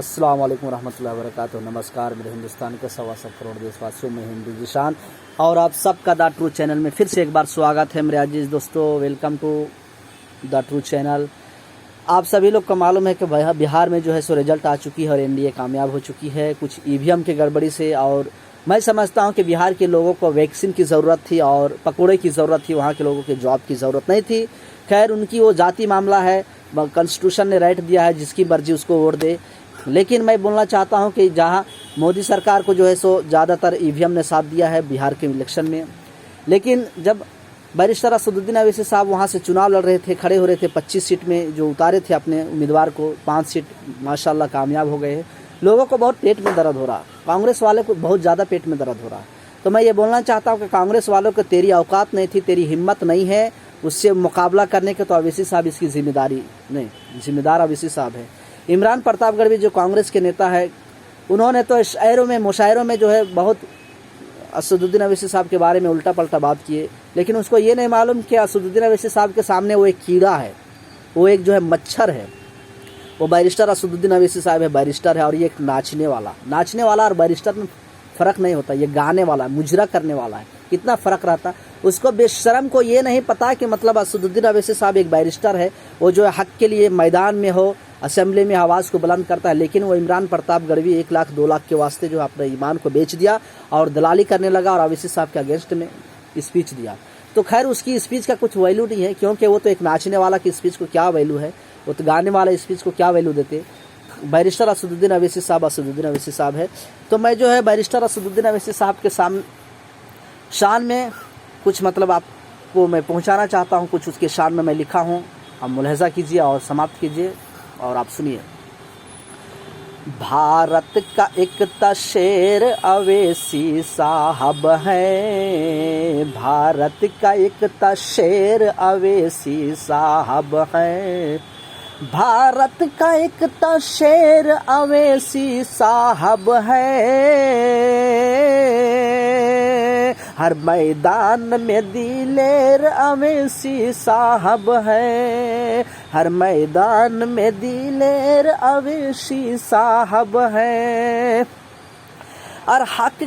अस्सलाम वालेकुम रहमतुल्लाहि व बरकातुहू। नमस्कार मेरे हिंदुस्तान के 1.25 करोड़ देशवासियों में हिंदू जिशान और आप सबका द ट्रू चैनल में फिर से एक बार स्वागत है मेरे अजीज दोस्तों। Welcome to the true channel. आप सभी लोग को मालूम है कि बिहार में जो है सो रिजल्ट आ चुकी है और एनडीए कामयाब हो चुकी है कुछ ईवीएम की गड़बड़ी से। और मैं समझता हूं कि बिहार के लोगों को वैक्सीन की ज़रूरत थी और पकौड़े की ज़रूरत थी, वहां के लोगों के जॉब की ज़रूरत नहीं थी। खैर उनकी वो जाति मामला है, कॉन्स्टिट्यूशन ने राइट दिया है जिसकी मर्जी उसको वोट दे। लेकिन मैं बोलना चाहता हूं कि जहां मोदी सरकार को जो है सो ज़्यादातर ईवीएम ने साथ दिया है बिहार के इलेक्शन में, लेकिन जब बैरिस्टर असदुद्दीन अवैसी साहब वहां से चुनाव लड़ रहे थे, खड़े हो रहे थे 25 सीट में, जो उतारे थे अपने उम्मीदवार को, 5 सीट माशाल्लाह कामयाब हो गए हैं। लोगों को बहुत पेट में दर्द हो रहा, कांग्रेस वाले को बहुत ज़्यादा पेट में दर्द हो रहा। तो मैं ये बोलना चाहता हूँ कि कांग्रेस वालों को तेरी औकात नहीं थी, तेरी हिम्मत नहीं है उससे मुकाबला करने के, तो अवैसी साहब इसकी जिम्मेदारी नहीं, जिम्मेदार अवैसी साहब है। इमरान प्रतापगढ़ भी जो कांग्रेस के नेता है, उन्होंने तो शायरों में मुशायरों में जो है बहुत असदुद्दीन अवैसी साहब के बारे में उल्टा पल्टा बात किए, लेकिन उसको ये नहीं मालूम कि असदुद्दीन अवैसी साहब के सामने वो एक कीड़ा है, वो एक जो है मच्छर है। वो बैरिस्टर असदुद्दीन अवैसी साहब है, बैरिस्टर है, और ये एक नाचने वाला और बैरिस्टर में फ़र्क नहीं होता। ये गाने वाला, मुजरा करने वाला है, कितना फ़र्क रहता। उसको बेशरम को ये नहीं पता कि मतलब असदुद्दीन अवैसी साहब एक बैरिस्टर है, वो जो है हक के लिए मैदान में हो, असेंबली में आवाज़ को बुलंद करता है। लेकिन वो इमरान प्रतापगढ़वी 1 लाख 2 लाख के वास्ते जो अपने ईमान को बेच दिया और दलाली करने लगा और अवैसी साहब के अगेंस्ट में स्पीच दिया। तो खैर उसकी स्पीच का कुछ वैल्यू नहीं है, क्योंकि वो तो एक नाचने वाला की स्पीच को क्या वैल्यू है, वो तो गाने वाला स्पीच को क्या वैल्यू देते। बैरिस्टर असदुद्दीन अवैसी साहब है। तो मैं जो है बैरिस्टर असदुद्दीन अवैसी साहब के शान में कुछ मतलब आपको मैं पहुंचाना चाहता हूं, कुछ उसके शान में मैं लिखा हूं, आप मुलाहिजा कीजिए और समाप्त कीजिए और आप सुनिए। भारत का एकता शेर अवैसी साहब है, भारत का एकता शेर अवैसी साहब है, भारत का एकता शेर अवैसी साहब है। हर मैदान में दिलेर अवैसी साहब है, हर मैदान में दिलेर अवैसी साहब है। और हक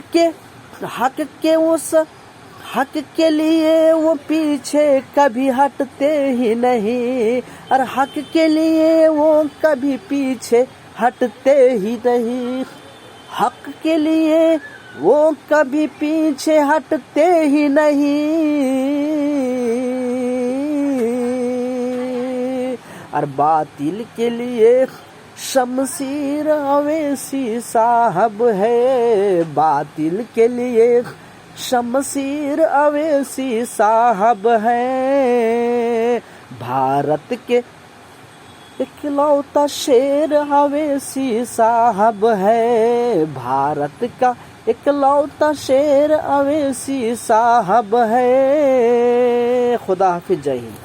के लिए वो पीछे कभी हटते ही नहीं, और हक के लिए वो कभी पीछे हटते ही नहीं, हक के लिए वो कभी पीछे हटते ही नहीं। और बातिल के लिए शमशीर अवैसी साहब है, बातिल के लिए शमशीर अवैसी साहब है। भारत के इकलौता शेर अवैसी साहब है, भारत का इकलौता शेर अवैसी साहब है। खुदा हाफिज, जय हिंद।